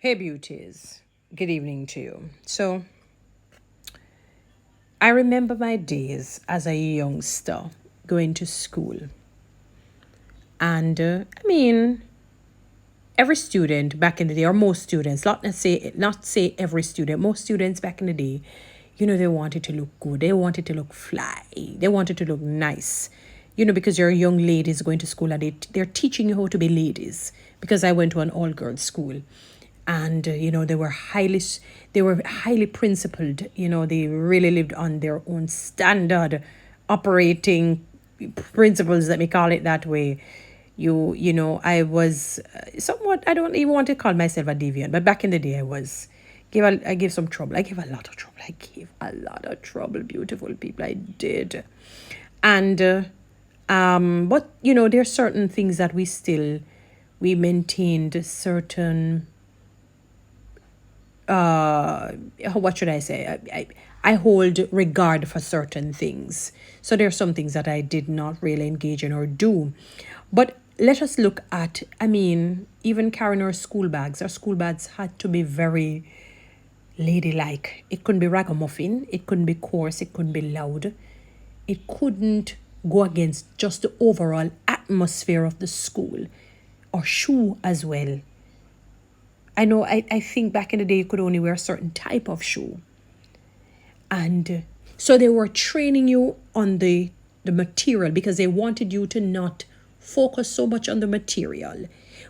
Hey, beauties. Good evening to you. So, I remember my days as a youngster going to school. And every student back in the day, or most students, not say every student, most students back in the day, they wanted to look good. They wanted to look fly. They wanted to look nice. Because you're young ladies going to school and they're teaching you how to be ladies. Because I went to an all-girls school. And they were highly principled. They really lived on their own standard operating principles, let me call it that way. I was somewhat, I don't even want to call myself a deviant, but back in the day I gave some trouble. I gave a lot of trouble. I gave a lot of trouble, beautiful people. I did. And but there's certain things that we maintained certain, what should I say? I hold regard for certain things. So there are some things that I did not really engage in or do. But let us look at, even carrying our school bags. Our school bags had to be very ladylike. It couldn't be ragamuffin. It couldn't be coarse. It couldn't be loud. It couldn't go against just the overall atmosphere of the school or shoe as well. I know, I think back in the day you could only wear a certain type of shoe. And so they were training you on the material because they wanted you to not focus so much on the material,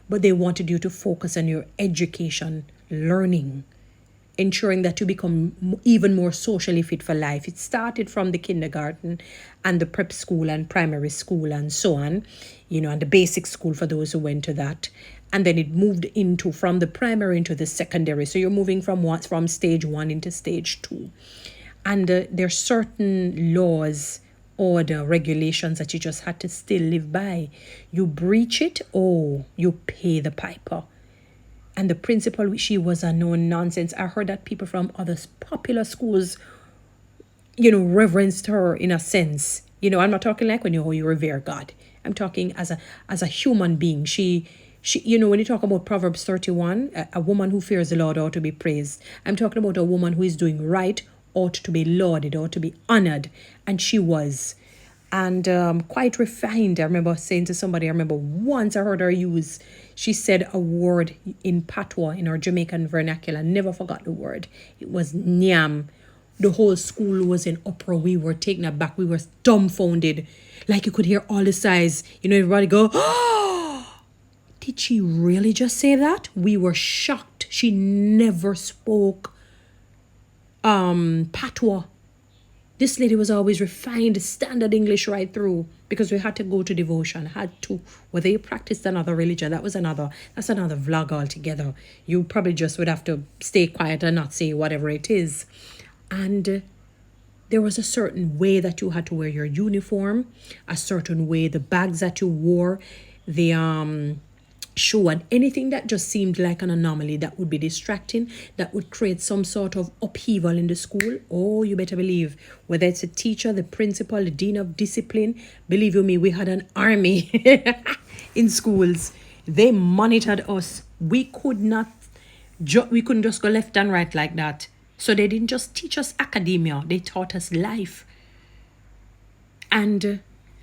but they wanted you to focus on your education, learning, ensuring that you become even more socially fit for life. It started from the kindergarten and the prep school and primary school and so on, and the basic school for those who went to that. And then it moved from the primary into the secondary. So you're moving from stage 1 into stage 2. And there's certain laws or the regulations that you just had to still live by. You breach it, you pay the piper. And the principal, she was a no nonsense. I heard that people from other popular schools, reverenced her in a sense. I'm not talking like when you revere God. I'm talking as a human being. She, when you talk about Proverbs 31, a woman who fears the Lord ought to be praised. I'm talking about a woman who is doing right, ought to be lauded, ought to be honored. And she was. And quite refined. I remember saying to somebody, I remember once I heard her she said a word in patois, in our Jamaican vernacular. I never forgot the word. It was nyam. The whole school was in uproar. We were taken aback. We were dumbfounded. Like you could hear all the sighs. Everybody go, oh, did she really just say that? We were shocked. She never spoke patois. This lady was always refined, standard English right through, because we had to go to devotion, whether you practiced another religion, that's another vlog altogether. You probably just would have to stay quiet and not say whatever it is. And there was a certain way that you had to wear your uniform, a certain way, the bags that you wore, the shoe, and anything that just seemed like an anomaly that would be distracting, that would create some sort of upheaval in the school. Oh, you better believe, whether it's a teacher, the principal, the dean of discipline, believe you me, we had an army in schools. They monitored us. We couldn't just go left and right like that. So they didn't just teach us academia, they taught us life. And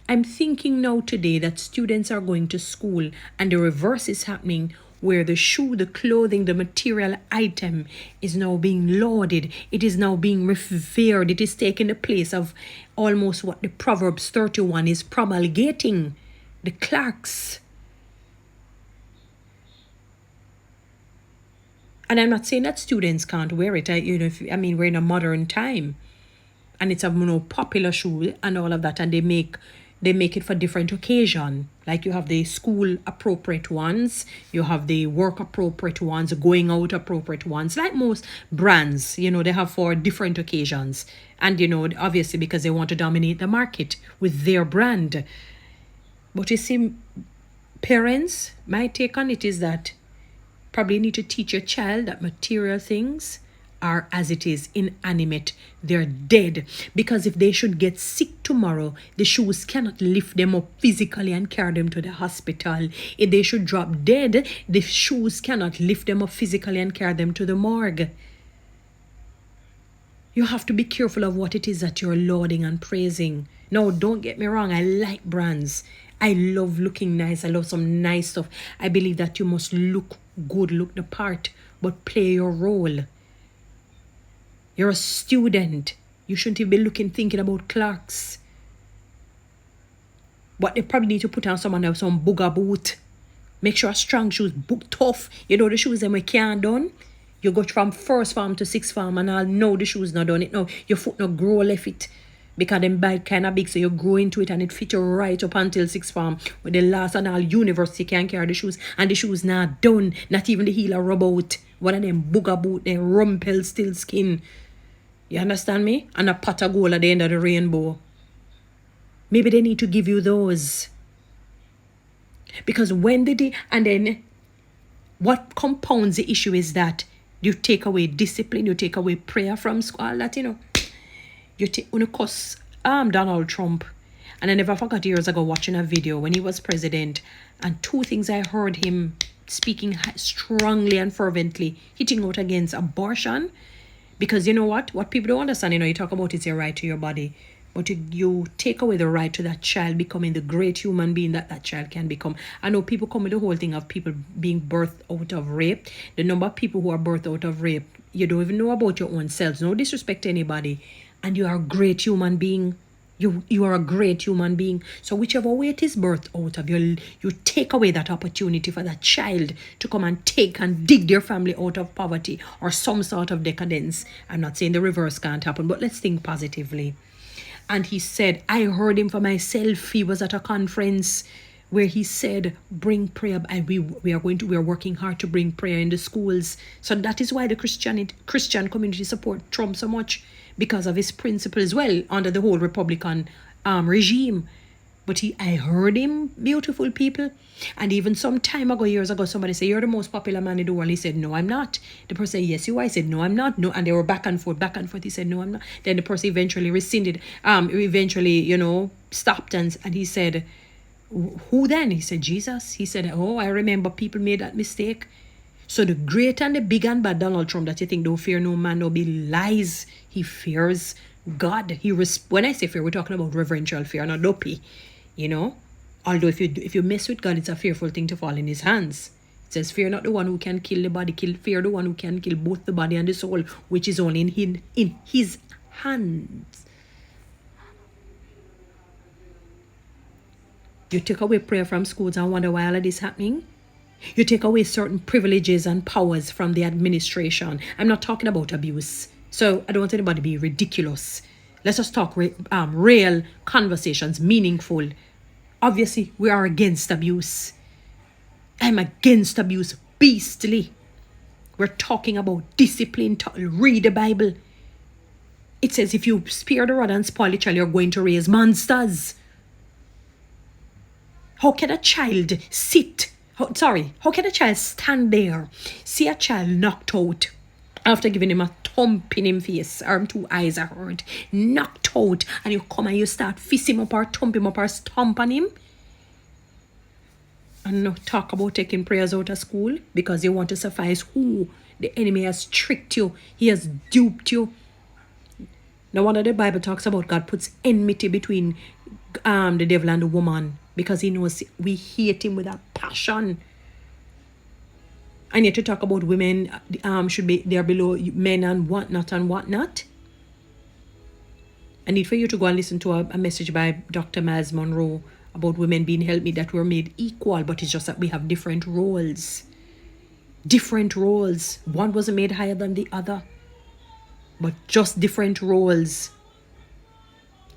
I'm thinking now today that students are going to school and the reverse is happening, where the shoe, the clothing, the material item is now being lauded. It is now being revered. It is taking the place of almost what the Proverbs 31 is promulgating. The clerks. And I'm not saying that students can't wear it. We're in a modern time. And it's a popular shoe and all of that. And they make it for different occasions. Like you have the school appropriate ones, you have the work appropriate ones, going out appropriate ones. Like most brands, they have for different occasions. And, obviously because they want to dominate the market with their brand. But you see, parents, my take on it is that probably need to teach your child that material things are as it is inanimate. They're dead. Because if they should get sick tomorrow, the shoes cannot lift them up physically and carry them to the hospital. If they should drop dead, the shoes cannot lift them up physically and carry them to the morgue. You have to be careful of what it is that you're lauding and praising. No, don't get me wrong. I like brands. I love looking nice. I love some nice stuff. I believe that you must look good, look the part, but play your role. You're a student. You shouldn't even be thinking about clocks. But they probably need to put on some bugga boot. Make sure strong shoes, boot tough. You know the shoes them we can't done. You go from first farm to sixth farm and I'll know the shoes not done it now. Your foot not grow left it. Because them bite kind of big, so you grow into it and it fit you right up until sixth farm. With the last and all university can carry the shoes. And the shoes not done. Not even the heel are rub out. One of them bugga boot, them rumpel still skin. You understand me? And a pot of gold at the end of the rainbow. Maybe they need to give you those. Because when they did, and then what compounds the issue is that you take away discipline, you take away prayer from school, all that, you know. You take on a cuss Donald Trump. And I never forgot years ago watching a video when he was president. And two things I heard him speaking strongly and fervently, hitting out against abortion. Because you know what? What people don't understand, you know, you talk about it's your right to your body. But you take away the right to that child becoming the great human being that child can become. I know people come with the whole thing of people being birthed out of rape. The number of people who are birthed out of rape, you don't even know about your own selves. No disrespect to anybody. And you are a great human being. You are a great human being. So whichever way it is birthed out of, you take away that opportunity for that child to come and take and dig their family out of poverty or some sort of decadence. I'm not saying the reverse can't happen, but let's think positively. And he said, I heard him for myself. He was at a conference where he said, bring prayer. And we are working hard to bring prayer in the schools. So that is why the Christian community support Trump so much, because of his principles, well, under the whole Republican regime. But I heard him, beautiful people. And even some time ago, years ago, somebody said, you're the most popular man in the world. He said, no, I'm not. The person said, yes, you are. He said, no, I'm not. No. And they were back and forth. He said, no, I'm not. Then the person eventually rescinded, stopped and he said, who then? He said, Jesus. He said, oh, I remember people made that mistake. So the great and the big and bad Donald Trump that you think don't fear no man, no be lies. He fears God. When I say fear, we're talking about reverential fear, not dopey. You know, although if you mess with God, it's a fearful thing to fall in his hands. It says, fear not the one who can kill the body, fear the one who can kill both the body and the soul, which is only in his hands. You take away prayer from schools and wonder why all of this is happening. You take away certain privileges and powers from the administration. I'm not talking about abuse. So I don't want anybody to be ridiculous. Let's just talk real conversations, meaningful. Obviously, we are against abuse. I'm against abuse, beastly. We're talking about discipline. Read the Bible. It says if you spare the rod and spoil the child, you're going to raise monsters. How can a child how can a child stand there, see a child knocked out after giving him a thump in him face, or two eyes are hurt, knocked out, and you come and you start fist him up or thump him up or stomp on him? And not talk about taking prayers out of school because you want to suffice who the enemy has tricked you, he has duped you. No wonder the Bible talks about God puts enmity between the devil and the woman, because he knows we hate him with a passion. And yet to talk about women should be they're below men and whatnot. I need for you to go and listen to a message by Dr. Miles Monroe about women being helped me, that we're made equal, but it's just that we have different roles. Different roles. One wasn't made higher than the other, but just different roles.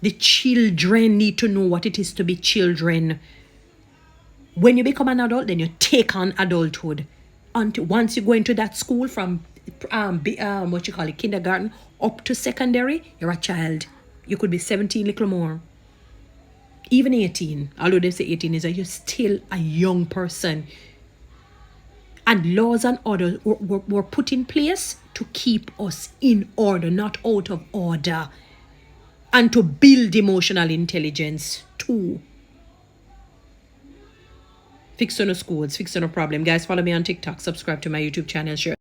The children need to know what it is to be children. When you become an adult, then you take on adulthood. Until once you go into that school from kindergarten up to secondary, you're a child. You could be 17, little more. Even 18, although they say 18 is you're still a young person. And laws and orders were put in place to keep us in order, not out of order, and to build emotional intelligence too. Fix on the schools, fix on a problem. Guys, follow me on TikTok, subscribe to my YouTube channel, share.